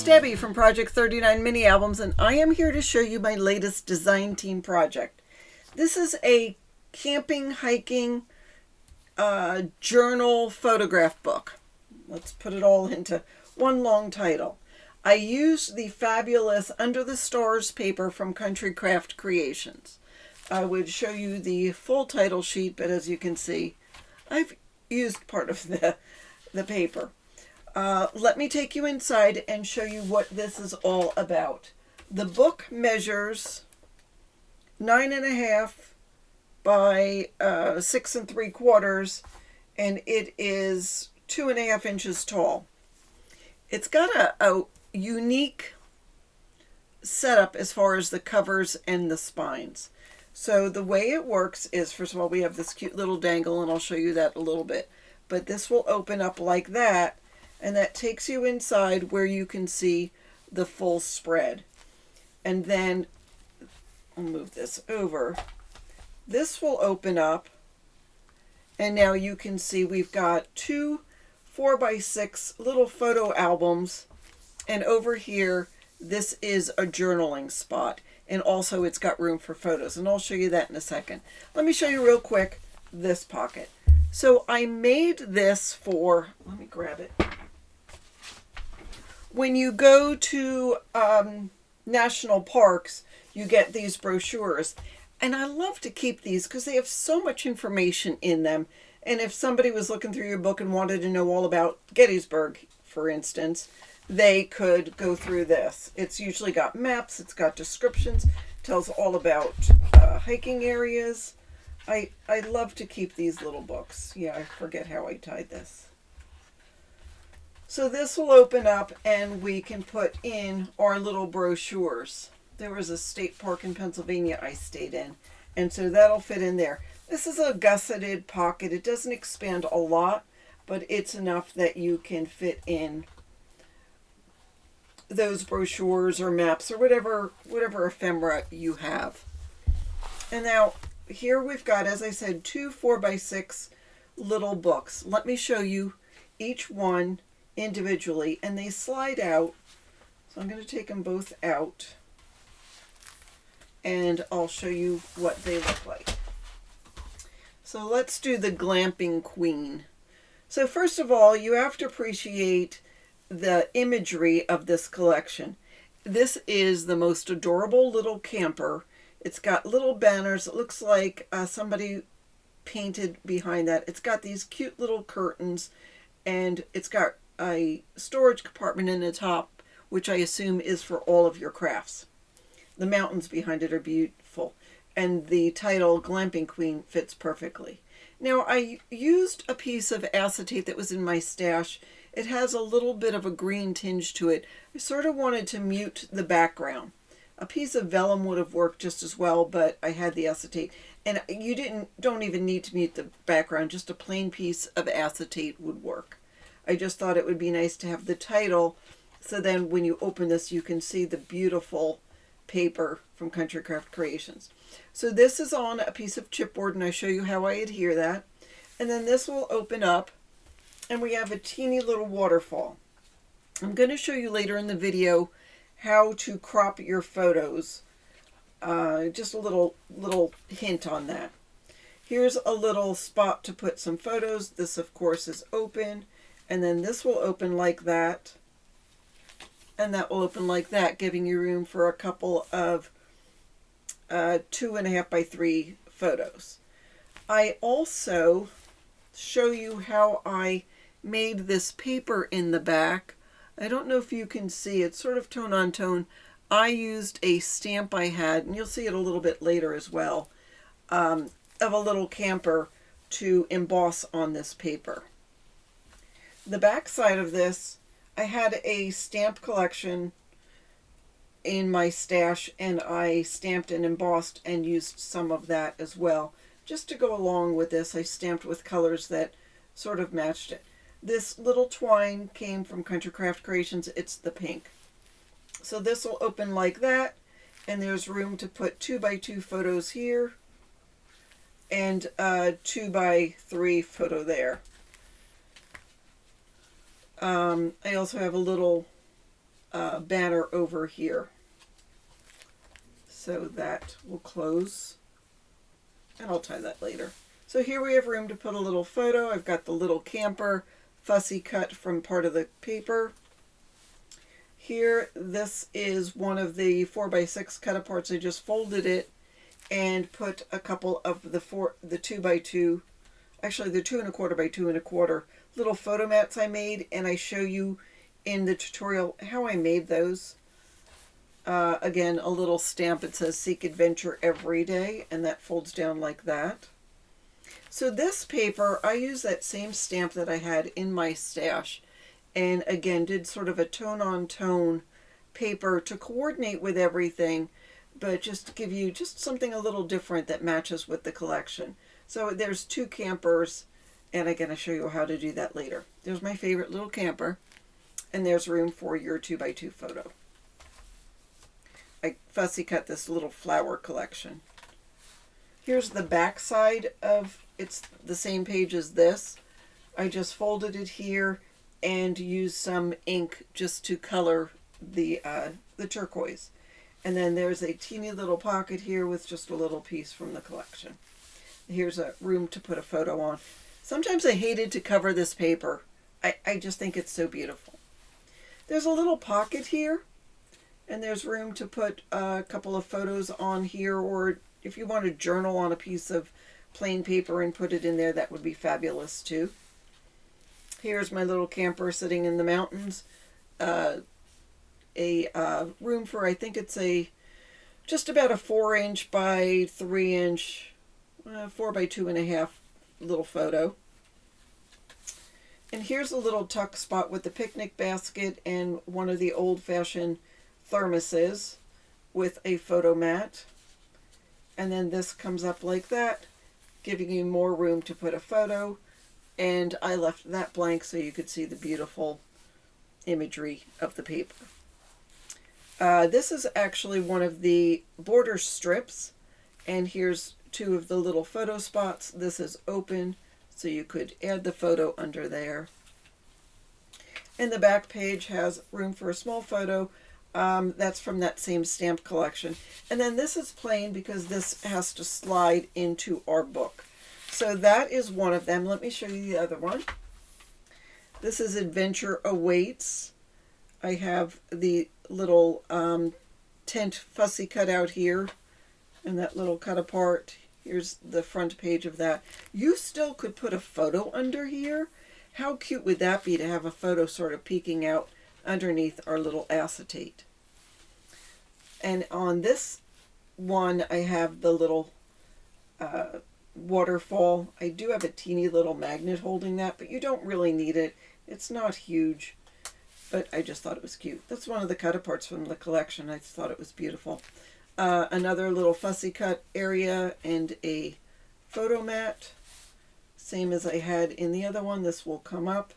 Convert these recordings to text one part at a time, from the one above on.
is Debbie from Project 39 Mini Albums, and I am here to show you my latest design team project. This is a camping, hiking, journal photograph book. Let's put it all into one long title. I used the fabulous Under the Stars paper from Country Craft Creations. I would show you the full title sheet, but as you can see, I've used part of the paper. Let me take you inside and show you what this is all about. The book measures 9.5 by 6 3/4, and it is 2.5 inches tall. It's got a unique setup as far as the covers and the spines. So the way it works is, first of all, we have this cute little dangle, and I'll show you that a little bit. But this will open up like that, and that takes you inside where you can see the full spread. And then, I'll move this over. This will open up, and now you can see we've got two 4x6 little photo albums, and over here, this is a journaling spot. And also it's got room for photos, and I'll show you that in a second. Let me show you real quick this pocket. So I made this for, let me grab it. When you go to national parks, you get these brochures. And I love to keep these because they have so much information in them. And if somebody was looking through your book and wanted to know all about Gettysburg, for instance, they could go through this. It's usually got maps, it's got descriptions, tells all about hiking areas. I love to keep these little books. Yeah, I forget how I tied this. So this will open up and we can put in our little brochures. There was a state park in Pennsylvania I stayed in, and so that'll fit in there. This is a gusseted pocket. It doesn't expand a lot, but it's enough that you can fit in those brochures or maps or whatever ephemera you have. And now here we've got, as I said, two 4x6 little books. Let me show you each one individually, and they slide out. So I'm going to take them both out, and I'll show you what they look like. So let's do the Glamping Queen. So first of all, you have to appreciate the imagery of this collection. This is the most adorable little camper. It's got little banners. It looks like somebody painted behind that. It's got these cute little curtains, and it's got a storage compartment in the top, which I assume is for all of your crafts. The mountains behind it are beautiful, and the title Glamping Queen fits perfectly. Now, I used a piece of acetate that was in my stash. It has a little bit of a green tinge to it. I sort of wanted to mute the background. A piece of vellum would have worked just as well, but I had the acetate. And you don't even need to mute the background. Just a plain piece of acetate would work. I just thought it would be nice to have the title, so then when you open this, you can see the beautiful paper from Country Craft Creations. So this is on a piece of chipboard, and I show you how I adhere that. And then this will open up, and we have a teeny little waterfall. I'm going to show you later in the video how to crop your photos. Just a little hint on that. Here's a little spot to put some photos. This, of course, is open. And then this will open like that. And that will open like that, giving you room for a couple of 2.5 by 3 photos. I also show you how I made this paper in the back. I don't know if you can see, it's sort of tone on tone. I used a stamp I had, and you'll see it a little bit later as well, of a little camper to emboss on this paper. The back side of this, I had a stamp collection in my stash, and I stamped and embossed and used some of that as well. Just to go along with this, I stamped with colors that sort of matched it. This little twine came from Country Craft Creations. It's the pink. So this will open like that, and there's room to put 2 by 2 photos here and a 2 by 3 photo there. I also have a little banner over here. So that will close, and I'll tie that later. So here we have room to put a little photo. I've got the little camper fussy cut from part of the paper. Here, this is one of the 4x6 cut aparts. I just folded it and put a couple of the 2x2, actually the 2 1/4 by 2 1/4 little photo mats I made, and I show you in the tutorial how I made those. Again, a little stamp. It says "Seek Adventure Every Day," and that folds down like that. So this paper, I use that same stamp that I had in my stash, and again did sort of a tone-on-tone paper to coordinate with everything, but just to give you just something a little different that matches with the collection. So there's 2 campers, and I'm going to show you how to do that later. There's my favorite little camper, and there's room for your 2x2 photo. I fussy cut this little flower collection. Here's the back side of, it's the same page as this. I just folded it here and used some ink just to color the turquoise. And then there's a teeny little pocket here with just a little piece from the collection. Here's a room to put a photo on. Sometimes I hated to cover this paper. I just think it's so beautiful. There's a little pocket here, and there's room to put a couple of photos on here, or if you want to journal on a piece of plain paper and put it in there, that would be fabulous too. Here's my little camper sitting in the mountains. Room for, I think it's just about a 4" by 3", 4 by 2.5 little photo. And here's a little tuck spot with the picnic basket and one of the old-fashioned thermoses with a photo mat. And then this comes up like that, giving you more room to put a photo. And I left that blank so you could see the beautiful imagery of the paper. This is actually one of the border strips, and here's 2 of the little photo spots. This is open, so you could add the photo under there. And the back page has room for a small photo. That's from that same stamp collection. And then this is plain because this has to slide into our book. So that is one of them. Let me show you the other one. This is Adventure Awaits. I have the little tent fussy cut out here, and that little cut apart. Here's the front page of that. You still could put a photo under here. How cute would that be to have a photo sort of peeking out underneath our little acetate? And on this one, I have the little waterfall. I do have a teeny little magnet holding that, but you don't really need it. It's not huge, but I just thought it was cute. That's one of the cut aparts from the collection. I just thought it was beautiful. Another little fussy cut area and a photo mat. Same as I had in the other one. This will come up.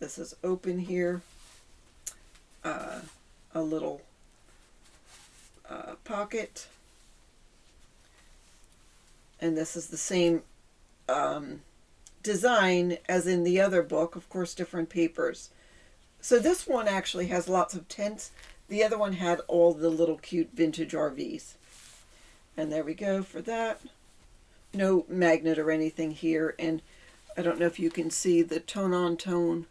This is open here. A little pocket. And this is the same design as in the other book, of course different papers. So this one actually has lots of tents. The other one had all the little cute vintage RVs. And there we go for that. No magnet or anything here, and I don't know if you can see the tone-on-tone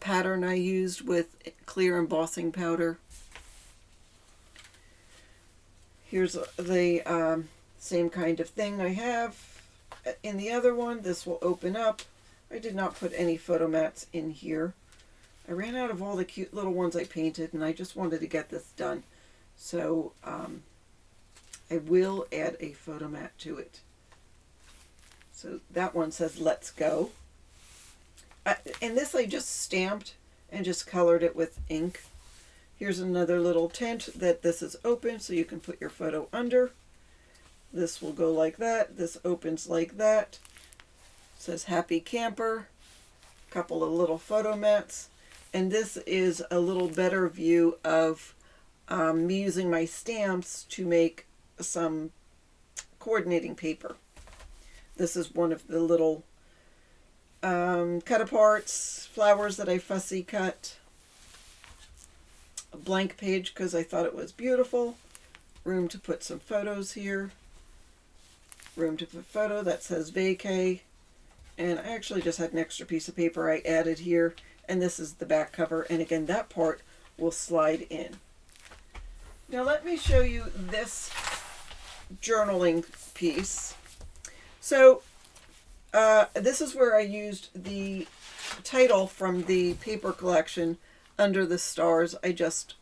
pattern I used with clear embossing powder. Here's the same kind of thing I have in the other one. This will open up. I did not put any photo mats in here. I ran out of all the cute little ones I painted, and I just wanted to get this done. So I will add a photo mat to it. So that one says "Let's Go." And this I just stamped and just colored it with ink. Here's another little tent that this is open, so you can put your photo under. This will go like that. This opens like that. It says "Happy Camper." A couple of little photo mats. And this is a little better view of me using my stamps to make some coordinating paper. This is one of the little cut aparts, flowers that I fussy cut. a blank page because I thought it was beautiful. Room to put some photos here. Room to put photo that says vacay. And I actually just had an extra piece of paper I added here. And this is the back cover. And again, that part will slide in. Now let me show you this journaling piece. So this is where I used the title from the paper collection, Under the Stars. I just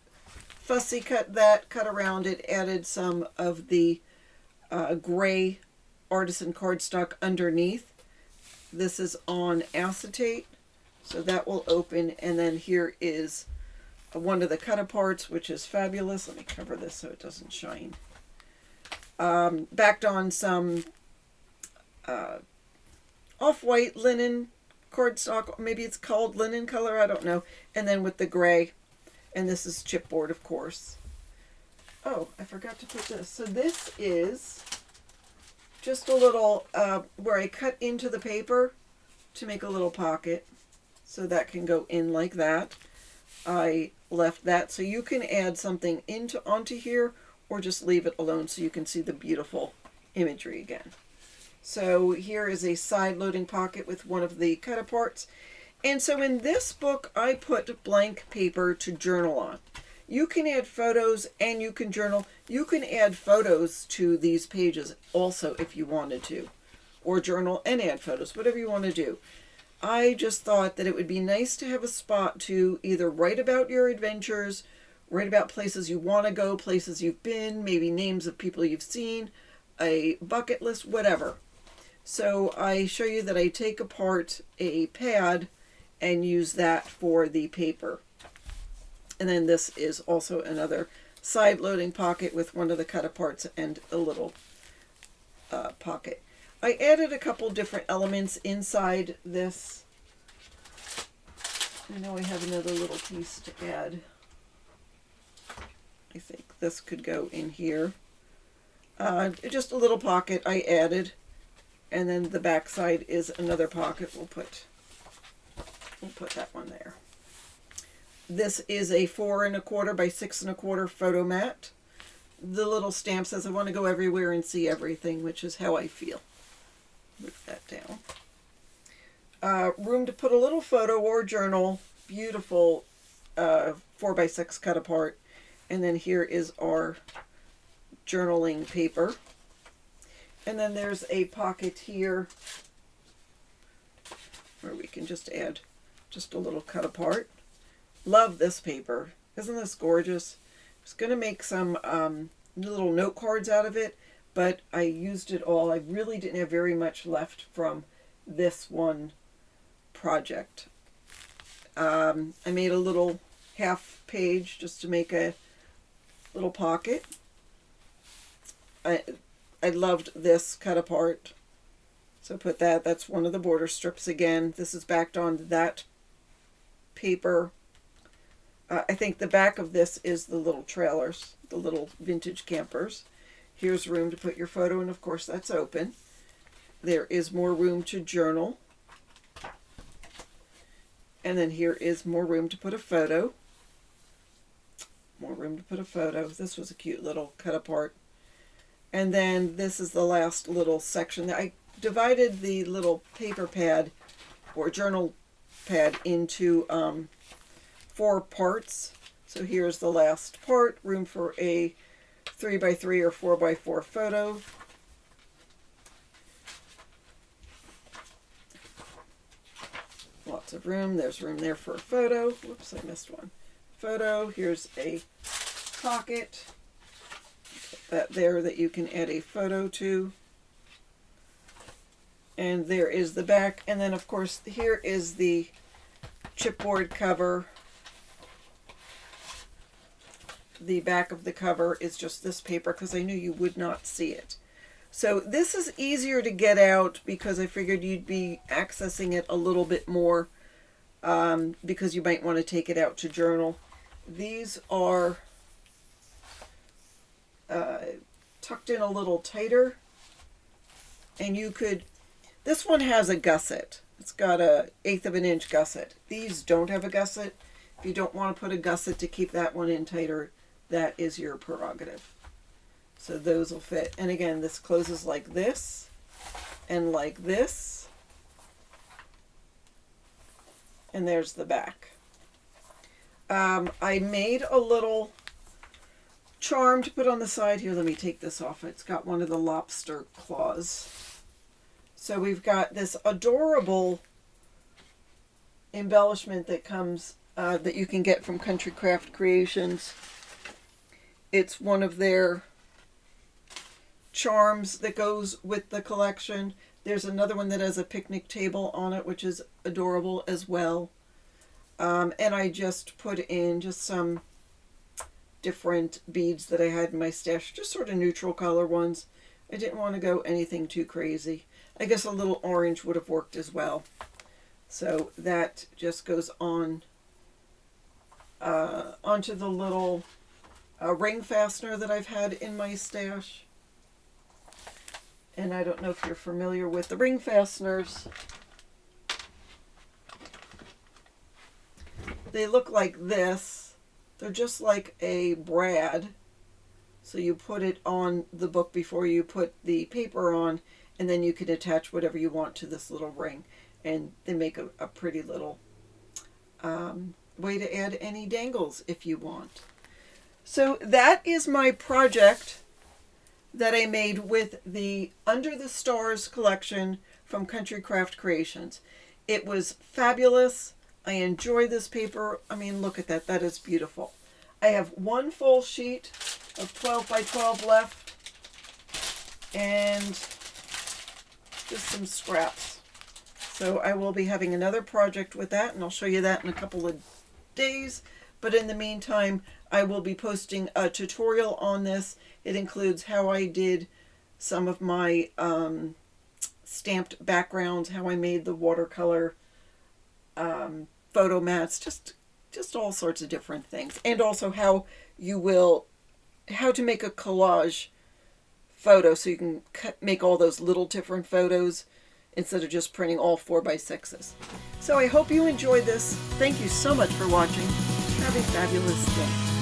fussy cut that, cut around it, added some of the gray artisan cardstock underneath. This is on acetate, so that will open, and then here is one of the cut aparts, which is fabulous. Let me cover this so it doesn't shine. Backed on some off-white linen cardstock, maybe it's called linen color, I don't know, and then with the gray, and this is chipboard, of course. Oh, I forgot to put this. So this is just a little, where I cut into the paper to make a little pocket, so that can go in like that. I left that so you can add something onto here, or just leave it alone so you can see the beautiful imagery again. So here is a side loading pocket with one of the cut aparts. And so in this book, I put blank paper to journal on. You can add photos and you can journal. You can add photos to these pages also if you wanted to, or journal and add photos, whatever you want to do. I just thought that it would be nice to have a spot to either write about your adventures, write about places you want to go, places you've been, maybe names of people you've seen, a bucket list, whatever. So I show you that I take apart a pad and use that for the paper. And then this is also another side loading pocket with one of the cut aparts and a little pocket. I added a couple different elements inside this. I know I have another little piece to add. I think this could go in here. Just a little pocket I added. And then the back side is another pocket. We'll put that one there. This is a 4 1/4 by 6 1/4 photo mat. The little stamp says I want to go everywhere and see everything, which is how I feel. Move that down. Room to put a little photo or journal. Beautiful 4 by 6 cut apart. And then here is our journaling paper. And then there's a pocket here where we can just add just a little cut apart. Love this paper. Isn't this gorgeous? I was going to make some little note cards out of it, but I used it all. I really didn't have very much left from this one project. I made a little half page just to make a little pocket. I loved this cut apart, so put that. That's one of the border strips again. This is backed on that paper. I think the back of this is the little trailers, the little vintage campers. Here's room to put your photo, and of course that's open. There is more room to journal. And then here is more room to put a photo. More room to put a photo. This was a cute little cut apart. And then this is the last little section. I divided the little paper pad or journal pad into 4 parts. So here's the last part, room for a 3 by 3 or 4 by 4 photo. Lots of room. There's room there for a photo. Whoops, I missed one. Photo. Here's a pocket. That there that you can add a photo to. And there is the back. And then of course here is the chipboard cover. The back of the cover is just this paper because I knew you would not see it. So this is easier to get out because I figured you'd be accessing it a little bit more because you might want to take it out to journal. These are tucked in a little tighter, and you could, this one has a gusset. It's got a 1/8 of an inch gusset. These don't have a gusset If you don't want to put a gusset to keep that one in tighter, that is your prerogative. So those will fit. And again, this closes like this and like this. And there's the back. I made a little charm to put on the side here. Let me take this off. It's got one of the lobster claws. So we've got this adorable embellishment that comes, that you can get from Country Craft Creations. It's one of their charms that goes with the collection. There's another one that has a picnic table on it, which is adorable as well. And I just put in just some different beads that I had in my stash, just sort of neutral color ones. I didn't want to go anything too crazy. I guess a little orange would have worked as well. So that just goes on onto the little ring fastener that I've had in my stash. And I don't know if you're familiar with the ring fasteners. They look like this. They're just like a brad. So you put it on the book before you put the paper on, and then you can attach whatever you want to this little ring. And they make a pretty little way to add any dangles if you want. So that is my project that I made with the Under the Stars collection from Country Craft Creations. It was fabulous. I enjoy this paper. I mean, look at that. That is beautiful. I have one full sheet of 12 by 12 left and just some scraps. So I will be having another project with that, and I'll show you that in a couple of days. But in the meantime, I will be posting a tutorial on this. It includes how I did some of my stamped backgrounds, how I made the watercolor photo mats, just all sorts of different things. And also how to make a collage photo so you can make all those little different photos instead of just printing all 4x6s. So I hope you enjoyed this. Thank you so much for watching. Have a fabulous day.